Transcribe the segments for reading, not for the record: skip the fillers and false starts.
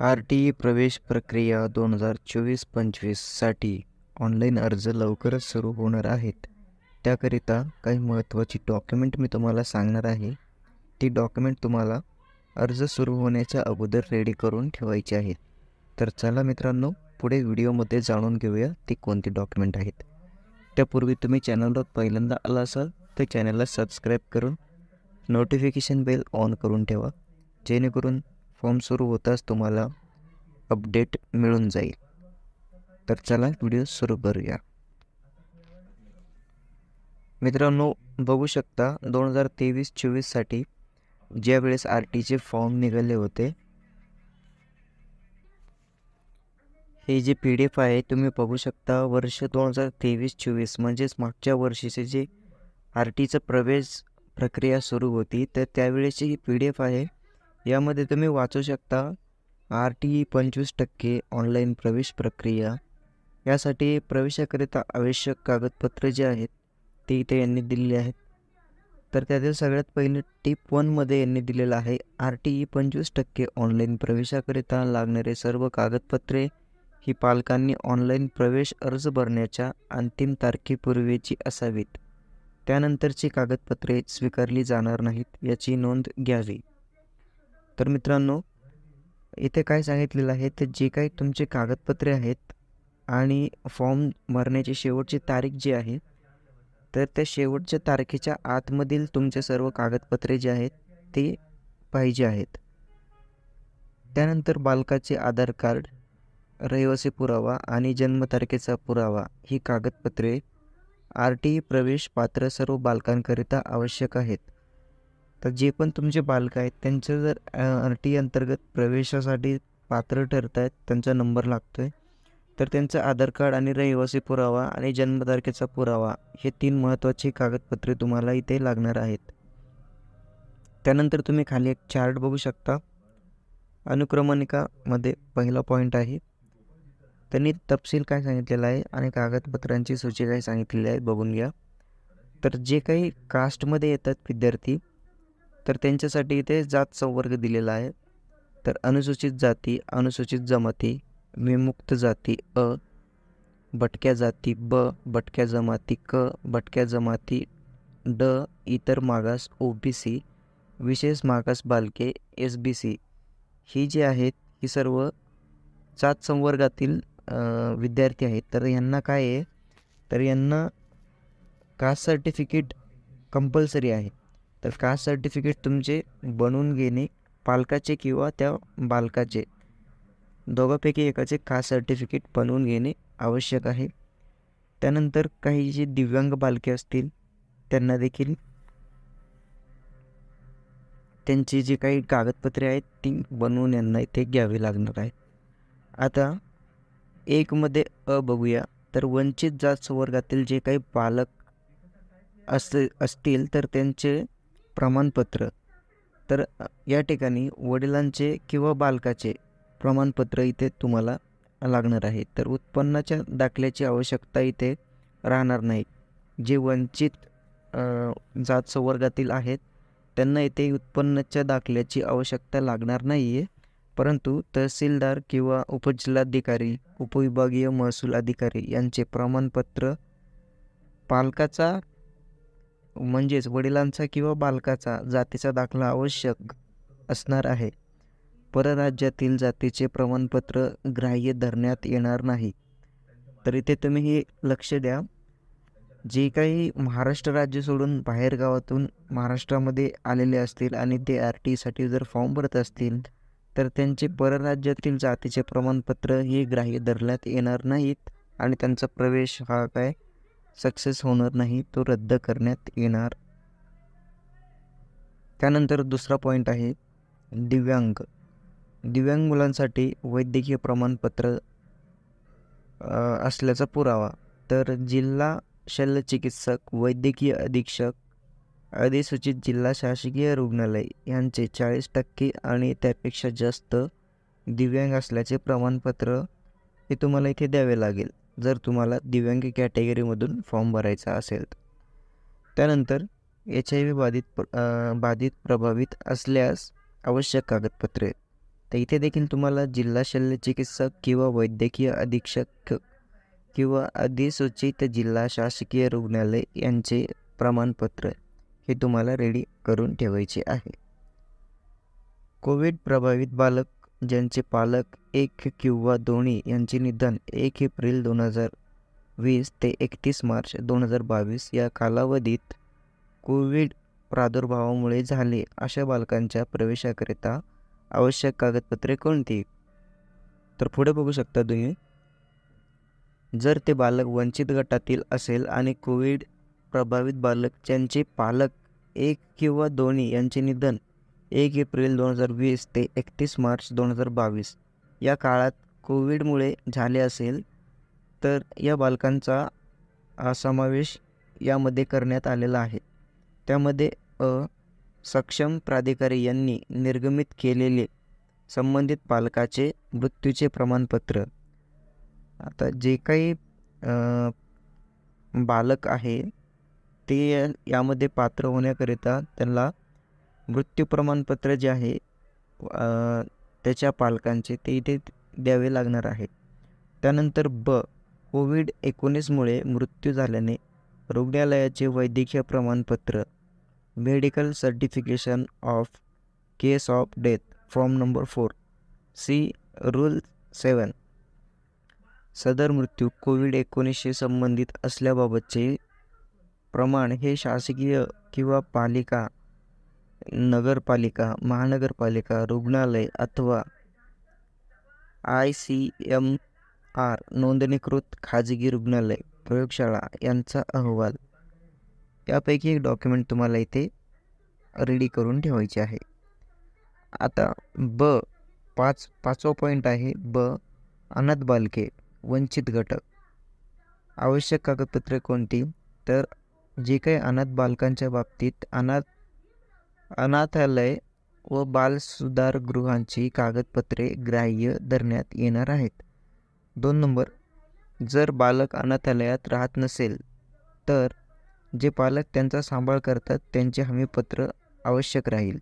R-T-E प्रवेश प्रक्रिया 2024-25साठी online अर्ज लवकरच सुरू होणार आहेत. त्याकरिता काही महत्त्वाची डॉक्युमेंट मी तुम्हाला सांगणार आहे. ती डॉक्युमेंट तुम्हाला अर्ज सुरू होण्याच्या अगोदर रेडी करून ठेवायची आहेत. तर चला मित्रांनो, पुढे व्हिडिओमध्ये जाणून घेऊया ती कोणती डॉक्युमेंट आहेत. त्यापूर्वी तुम्ही चॅनलवर पहिल्यांदा आला असाल तर चॅनलला सबस्क्राईब करून नोटिफिकेशन बेल ऑन करून ठेवा, जेणेकरून फॉर्म सुरू होताच तुम्हाला अपडेट मिळून जाईल. तर चला व्हिडिओ सुरू करूया. मित्रांनो, बघू शकता 2023-24साठी ज्या वेळेस आर-टीचे फॉर्म निघाले होते, हे जे PDF आहे तुम्ही बघू शकता. वर्ष 2023-24 म्हणजेच मागच्या वर्षीचे जे आर-टीचं प्रवेश प्रक्रिया सुरू होती, तर त्यावेळेची ही PDF आहे. यामध्ये तुम्ही वाचू शकता आर-टी-ई 25% ऑनलाईन प्रवेश प्रक्रिया. यासाठी प्रवेशाकरिता आवश्यक कागदपत्रे जे आहेत ते इथे यांनी दिलेली आहेत. तर त्यातील सगळ्यात पहिले टिप 1मध्ये यांनी दिलेलं आहे, आर-टी-ई 25% ऑनलाईन प्रवेशाकरिता लागणारे सर्व कागदपत्रे ही पालकांनी ऑनलाईन प्रवेश अर्ज भरण्याच्या अंतिम तारखेपूर्वीची असावीत. त्यानंतरची कागदपत्रे स्वीकारली जाणार नाहीत, याची नोंद घ्यावी. तर मित्रांनो, इथे काय सांगितलेलं आहे, तर जे काही तुमचे कागदपत्रे आहेत आणि फॉर्म भरण्याची शेवटची तारीख जी आहे, तर त्या शेवटच्या तारखेच्या आतमधील तुमचे सर्व कागदपत्रे जे आहेत ते पाहिजे आहेत. त्यानंतर बालकाचे आधार कार्ड, रहिवासी पुरावा आणि जन्मतारखेचा पुरावा ही कागदपत्रे आर-टी-ई प्रवेश पात्र सर्व बालकांकरिता आवश्यक आहेत. तर जे पण तुमचे बालक आहेत त्यांचं जर आर-टी-ई अंतर्गत प्रवेशासाठी पात्र ठरत आहेत, त्यांचा नंबर लागतो आहे, तर त्यांचं आधार कार्ड आणि रहिवासी पुरावा आणि जन्मतारखेचा पुरावा हे 3 महत्त्वाची कागदपत्रे तुम्हाला इथे लागणार आहेत. त्यानंतर तुम्ही खाली एक चार्ट बघू शकता. अनुक्रमणिकामध्ये पहिला पॉईंट आहे, त्यांनी तपशील काय सांगितलेला आहे आणि कागदपत्रांची सूची काय सांगितलेली आहे बघून घ्या. तर जे काही कास्टमध्ये येतात विद्यार्थी, तर त्यांच्यासाठी इथे जात संवर्ग दिलेला आहे. तर अनुसूचित जाती, अनुसूचित जमाती, विमुक्त जाती अ, भटक्या जाती ब, भटक्या जमाती क, भटक्या जमाती ड, इतर मागास OBC, विशेष मागास बालके SBC ही जी आहेत ही सर्व जात संवर्गातील विद्यार्थी आहेत. तर यांना काय आहे, तर यांना कास्ट सर्टिफिकेट कंपल्सरी आहे. तर कास्ट सर्टिफिकेट तुमचे बनवून घेणे, पालकाचे किंवा त्या बालकाचे दोघांपैकी एकाचे कास्ट सर्टिफिकेट बनवून घेणे आवश्यक आहे. त्यानंतर काही जे दिव्यांग बालके असतील त्यांना देखील त्यांची जी काही कागदपत्रे आहेत ती बनवून यांना इथे घ्यावी लागणार आहे. आता 1मध्ये अ बघूया. तर वंचित जात संवर्गातील जे काही बालक असतील तर त्यांचे प्रमाणपत्र, तर या ठिकाणी वडिलांचे किंवा बालकाचे प्रमाणपत्र इथे तुम्हाला लागणार आहे. तर उत्पन्नाच्या दाखल्याची आवश्यकता इथे राहणार नाही. जे वंचित जात संवर्गातील आहेत त्यांना इथे उत्पन्नाच्या दाखल्याची आवश्यकता लागणार नाही आहे, परंतु तहसीलदार किंवा उपजिल्हाधिकारी, उपविभागीय महसूल अधिकारी यांचे प्रमाणपत्र पालकाचा म्हणजेच वडिलांचा किंवा बालकाचा जातीचा दाखला आवश्यक असणार आहे. परराज्यातील जातीचे प्रमाणपत्र ग्राह्य धरण्यात येणार नाही. तर इथे तुम्ही हे लक्ष द्या, जे काही महाराष्ट्र राज्य सोडून बाहेर गावातून महाराष्ट्रामध्ये आलेले असतील आणि ते आर-टी-ईसाठी जर फॉर्म भरत असतील तर त्यांचे परराज्यातील जातीचे प्रमाणपत्र हे ग्राह्य धरण्यात येणार नाहीत आणि त्यांचा प्रवेश हा काय सक्सेस होणार नाही, तो रद्द करण्यात येणार. त्यानंतर दुसरा पॉईंट आहे दिव्यांग. दिव्यांग मुलांसाठी वैद्यकीय प्रमाणपत्र असल्याचा पुरावा. तर जिल्हा शल्यचिकित्सक, वैद्यकीय अधीक्षक, अधिसूचित जिल्हा शासकीय रुग्णालय यांचे 40% आणि त्यापेक्षा जास्त दिव्यांग असल्याचे प्रमाणपत्र हे तुम्हाला इथे द्यावे लागेल जर तुम्हाला दिव्यांग कॅटेगरीमधून फॉर्म भरायचा असेल. त्यानंतर HIV बाधित प्रभावित असल्यास आवश्यक कागदपत्रे. तर इथे देखील तुम्हाला जिल्हा शल्य चिकित्सक किंवा वैद्यकीय अधीक्षक किंवा अधिसूचित जिल्हा शासकीय रुग्णालय यांचे प्रमाणपत्र हे तुम्हाला रेडी करून ठेवायचे आहे. कोविड प्रभावित बालक ज्यांचे पालक एक किंवा दोन्ही यांचे निधन 1 एप्रिल 2020 ते 31 मार्च 2022 या कालावधीत कोविड प्रादुर्भावामुळे झाले अशा बालकांच्या प्रवेशाकरिता आवश्यक कागदपत्रे कोणती? तर पुढे बघू शकता तुम्ही, जर ते बालक वंचित गटातील असेल आणि कोविड प्रभावित बालक ज्यांचे पालक एक किंवा दोन्ही यांचे निधन 1 एप्रिल 2020 ते 31 मार्च 2022 या काळात कोविडमुळे झाले असेल तर या बालकांचा समावेश यामध्ये करण्यात आलेला आहे. त्यामध्ये सक्षम प्राधिकारी यांनी निर्गमित केलेले संबंधित पालकाचे मृत्यूचे प्रमाणपत्र. आता जे काही बालक आहे ते यामध्ये पात्र होण्याकरिता त्यांना मृत्यू प्रमाणपत्र जे आहे त्याच्या पालकांचे ते इथे द्यावे लागणार आहे. त्यानंतर कोविड-19मुळे मृत्यू झाल्याने रुग्णालयाचे वैद्यकीय प्रमाणपत्र, medical certification of case of death form number 4 C rule 7. सदर मृत्यू कोविड-19 संबंधित असल्याबाबतचे प्रमाण हे शासकीय किंवा पालिका, नगरपालिका, महानगरपालिका, रुग्णालय अथवा ICMR नोंदणीकृत खाजगी रुग्णालय, प्रयोगशाळा यांचा अहवाल यापैकी एक डॉक्युमेंट तुम्हाला इथे रेडी करून ठेवायचे आहे. आता पाचवा पॉईंट आहे अनाथ बालके, वंचित घटक. आवश्यक कागदपत्रे कोणती? तर जे काही अनाथ बालकांच्या बाबतीत अनाथालय व बालसुधारगृहांची कागदपत्रे ग्राह्य धरण्यात येणार आहेत. 2 नंबर, जर बालक अनाथालयात राहत नसेल तर जे पालक त्यांचा सांभाळ करतात त्यांचे हमीपत्र आवश्यक राहील.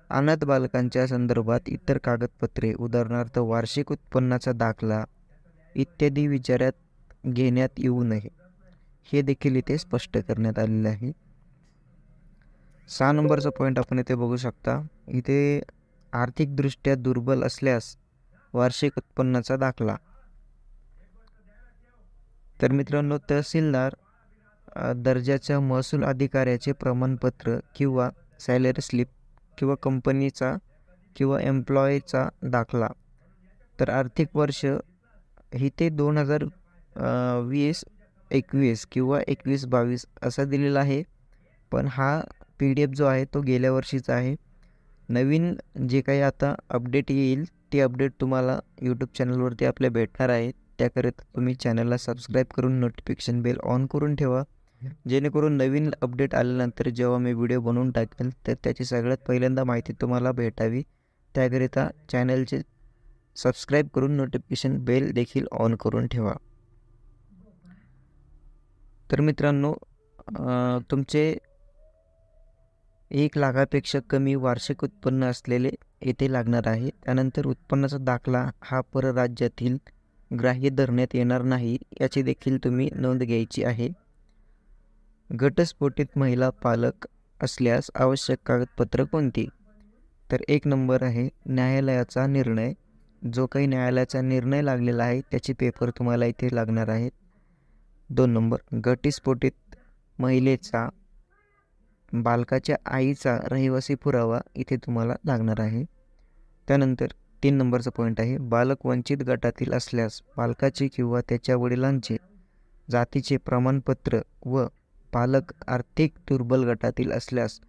अनाथ बालकांच्या संदर्भात इतर कागदपत्रे उदाहरणार्थ वार्षिक उत्पन्नाचा दाखला इत्यादी विचारात घेण्यात येऊ नये, हे देखील इथे स्पष्ट करण्यात आलेले आहे. 6 नंबरचा पॉईंट आपण इथे बघू शकता. इथे आर्थिकदृष्ट्या दुर्बल असल्यास वार्षिक उत्पन्नाचा दाखला. तर मित्रांनो, तहसीलदार दर्जाच्या महसूल अधिकाऱ्याचे प्रमाणपत्र किंवा सॅलरी स्लिप किंवा कंपनीचा किंवा एम्प्लॉयीचा दाखला. तर आर्थिक वर्ष ही ते 2020-21 किंवा 21-22 असा दिलेला आहे, पण हा PDF जो आहे तो गेल्या वर्षीचा आहे. नवीन जे काही आता अपडेट येईल ते अपडेट तुम्हाला यूट्यूब चॅनलवरती आपल्या भेटणार आहे. त्याकरिता तुम्ही चॅनलला सबस्क्राईब करून नोटिफिकेशन बेल ऑन करून ठेवा, जेणेकरून नवीन अपडेट आल्यानंतर जेव्हा मी व्हिडिओ बनवून टाकेल तर त्याची सगळ्यात पहिल्यांदा माहिती तुम्हाला भेटावी. त्याकरिता चॅनलचे सबस्क्राईब करून नोटिफिकेशन बेल देखील ऑन करून ठेवा. तर मित्रांनो, तुमचे 1 लाखापेक्षा कमी वार्षिक उत्पन्न असलेले येथे लागणार आहे. त्यानंतर उत्पन्नाचा दाखला हा परराज्यातील ग्राह्य धरण्यात येणार नाही, याची देखील तुम्ही नोंद घ्यायची आहे. घटस्फोटित महिला पालक असल्यास आवश्यक कागदपत्र कोणती? तर 1 नंबर आहे न्यायालयाचा निर्णय. जो काही न्यायालयाचा निर्णय लागलेला आहे त्याचे पेपर तुम्हाला इथे लागणार आहेत. 2 नंबर, घटस्फोटित महिलेचा बालकाच्या आईचा रहिवासी पुरावा इथे तुम्हाला लागणार आहे. त्यानंतर 3 नंबरचा पॉईंट आहे बालक वंचित गटातील असल्यास बालकाचे किंवा त्याच्या वडिलांचे जातीचे प्रमाणपत्र व पालक आर्थिक दुर्बल गटातील असल्यास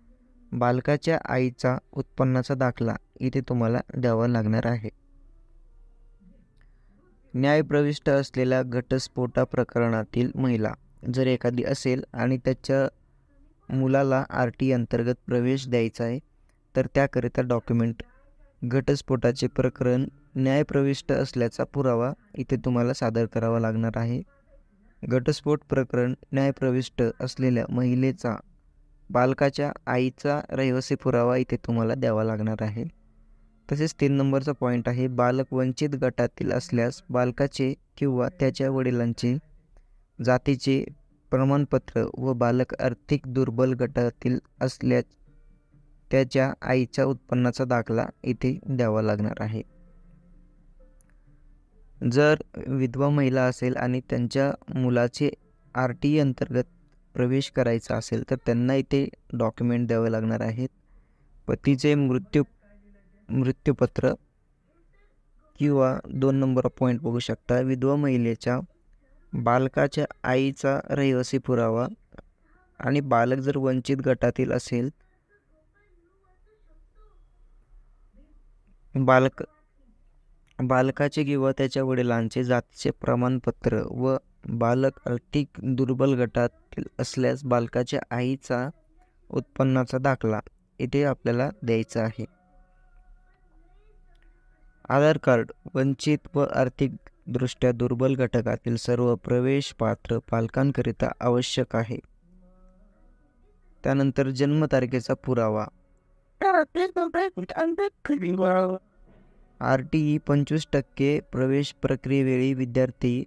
बालकाच्या आईचा उत्पन्नाचा दाखला इथे तुम्हाला द्यावा लागणार आहे. न्यायप्रविष्ट असलेल्या घटस्फोटा प्रकरणातील महिला जर एखादी असेल आणि त्याच्या मुलाला RT अंतर्गत प्रवेश द्यायचा आहे तर त्याकरिता डॉक्युमेंट घटस्फोटाचे प्रकरण न्यायप्रविष्ट असल्याचा पुरावा इथे तुम्हाला सादर करावा लागणार आहे. घटस्फोट प्रकरण न्यायप्रविष्ट असलेल्या महिलेचा बालकाच्या आईचा रहिवासी पुरावा इथे तुम्हाला द्यावा लागणार आहे. तसेच 3 नंबरचा पॉईंट आहे, बालक वंचित गटातील असल्यास बालकाचे किंवा त्याच्या वडिलांचे जातीचे प्रमाणपत्र व बालक आर्थिक दुर्बल गटातील असल्यास त्याच्या आईच्या उत्पन्नाचा दाखला इथे द्यावा लागणार आहे. जर विधवा महिला असेल आणि त्यांच्या मुलाचे RTE अंतर्गत प्रवेश करायचा असेल तर त्यांना इथे डॉक्युमेंट द्यावे लागणार आहेत. पतीचे मृत्यूपत्र किंवा 2 नंबर पॉईंट बघू शकता, विधवा महिलेच्या बालकाच्या आईचा रहिवासी पुरावा आणि बालक जर वंचित गटातील असेल बालकाचे किंवा त्याच्या वडिलांचे जातीचे प्रमाणपत्र व बालक आर्थिक दुर्बल गटातील असल्यास बालकाच्या आईचा उत्पन्नाचा दाखला इथे आपल्याला द्यायचा आहे. आधार कार्ड वंचित व आर्थिक दृष्ट्या दुर्बल घटकातील सर्व प्रवेश पात्र पालकांकरिता आवश्यक आहे. त्यानंतर जन्मतारखेचा पुरावा, RTE 25% प्रवेश प्रक्रियेवेळी विद्यार्थी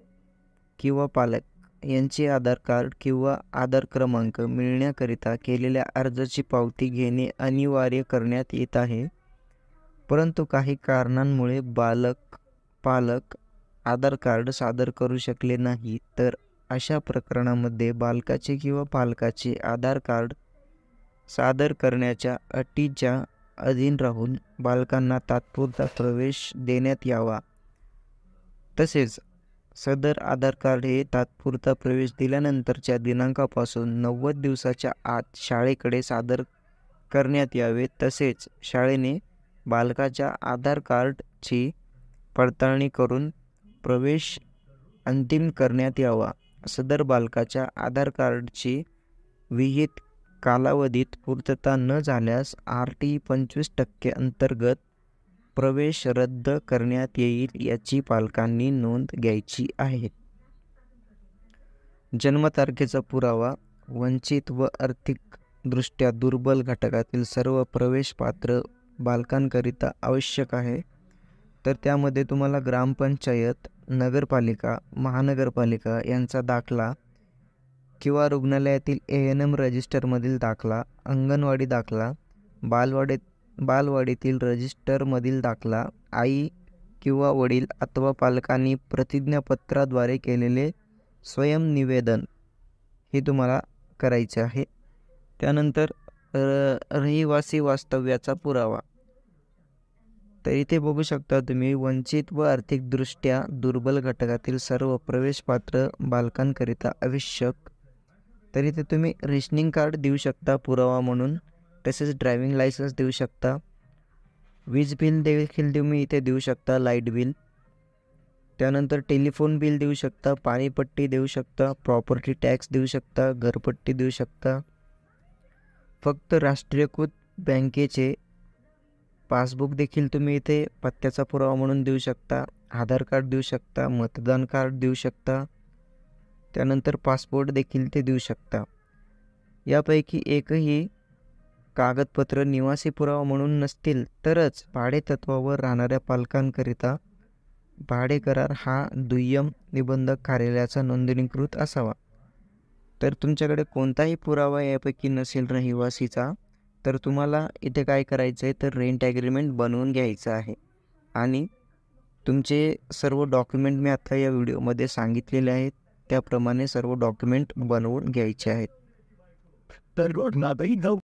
किंवा पालक यांचे आधार कार्ड किंवा आधार क्रमांक मिळण्याकरिता केलेल्या अर्जाची पावती घेणे अनिवार्य करण्यात येत आहे. परंतु काही कारणांमुळे पालक आधार कार्ड सादर करू शकले नाही तर अशा प्रकरणामध्ये बालकाचे किंवा पालकाचे आधार कार्ड सादर करण्याच्या अटीच्या अधीन राहून बालकांना तात्पुरता प्रवेश देण्यात यावा. तसेच सदर आधार कार्ड हे तात्पुरता प्रवेश दिल्यानंतरच्या दिनांकापासून 90 दिवसाच्या आत शाळेकडे सादर करण्यात यावे. तसेच शाळेने बालकाच्या आधार कार्डची पडताळणी करून प्रवेश अंतिम करण्यात यावा. सदर बालकाच्या आधार कार्डची विहित कालावधीत पूर्तता न झाल्यास RTE 25% अंतर्गत प्रवेश रद्द करण्यात येईल याची पालकांनी नोंद घ्यायची आहे. जन्मतारखेचा पुरावा वंचित व आर्थिकदृष्ट्या दुर्बल घटकातील सर्व प्रवेश पात्र बालकांकरिता आवश्यक आहे. तर त्यामध्ये तुम्हाला ग्रामपंचायत, नगरपालिका, महानगरपालिका यांचा दाखला किंवा रुग्णालयातील ANM रजिस्टरमधील दाखला, अंगणवाडी दाखला, बालवाडीतील रजिस्टरमधील दाखला, आई किंवा वडील अथवा पालकांनी प्रतिज्ञापत्राद्वारे केलेले स्वयंनिवेदन हे तुम्हाला करायचे आहे. त्यानंतर रहिवासी वास्तव्याचा पुरावा. तर इथे बघू शकता तुम्ही, वंचित व आर्थिकदृष्ट्या दुर्बल घटकातील सर्व प्रवेशपात्र बालकांकरिता आवश्यक. तर इथे तुम्ही रेशनिंग कार्ड देऊ शकता पुरावा म्हणून, तसेच ड्रायव्हिंग लायसन्स देऊ शकता, वीज बिल देखील तुम्ही इथे देऊ शकता, लाईट बिल. त्यानंतर टेलिफोन बिल देऊ शकता, पाणीपट्टी देऊ शकता, प्रॉपर्टी टॅक्स देऊ शकता, घरपट्टी देऊ शकता. फक्त राष्ट्रीयकृत बँकेचे पासबुक देखील तुम्ही इथे पत्त्याचा पुरावा म्हणून देऊ शकता, आधार कार्ड देऊ शकता, मतदान कार्ड देऊ शकता, त्यानंतर पासपोर्ट देखील ते देऊ शकता. यापैकी एकही कागदपत्र निवासी पुरावा म्हणून नसतील तरच भाडेतत्वावर राहणाऱ्या पालकांकरिता भाडे करार हा दुय्यम निबंधक कार्यालयाचा नोंदणीकृत असावा. तर तुमच्याकडे कोणताही पुरावा यापैकी नसेल रहिवासीचा, तर तुम्हाला इथे काय करायचं आहे, तर रेंट ॲग्रीमेंट बनवून घ्यायचं आहे आणि तुमचे सर्व डॉक्युमेंट मी आता या व्हिडिओमध्ये सांगितलेले आहेत त्याप्रमाणे सर्व डॉक्युमेंट बनवून घ्यायचे आहेत.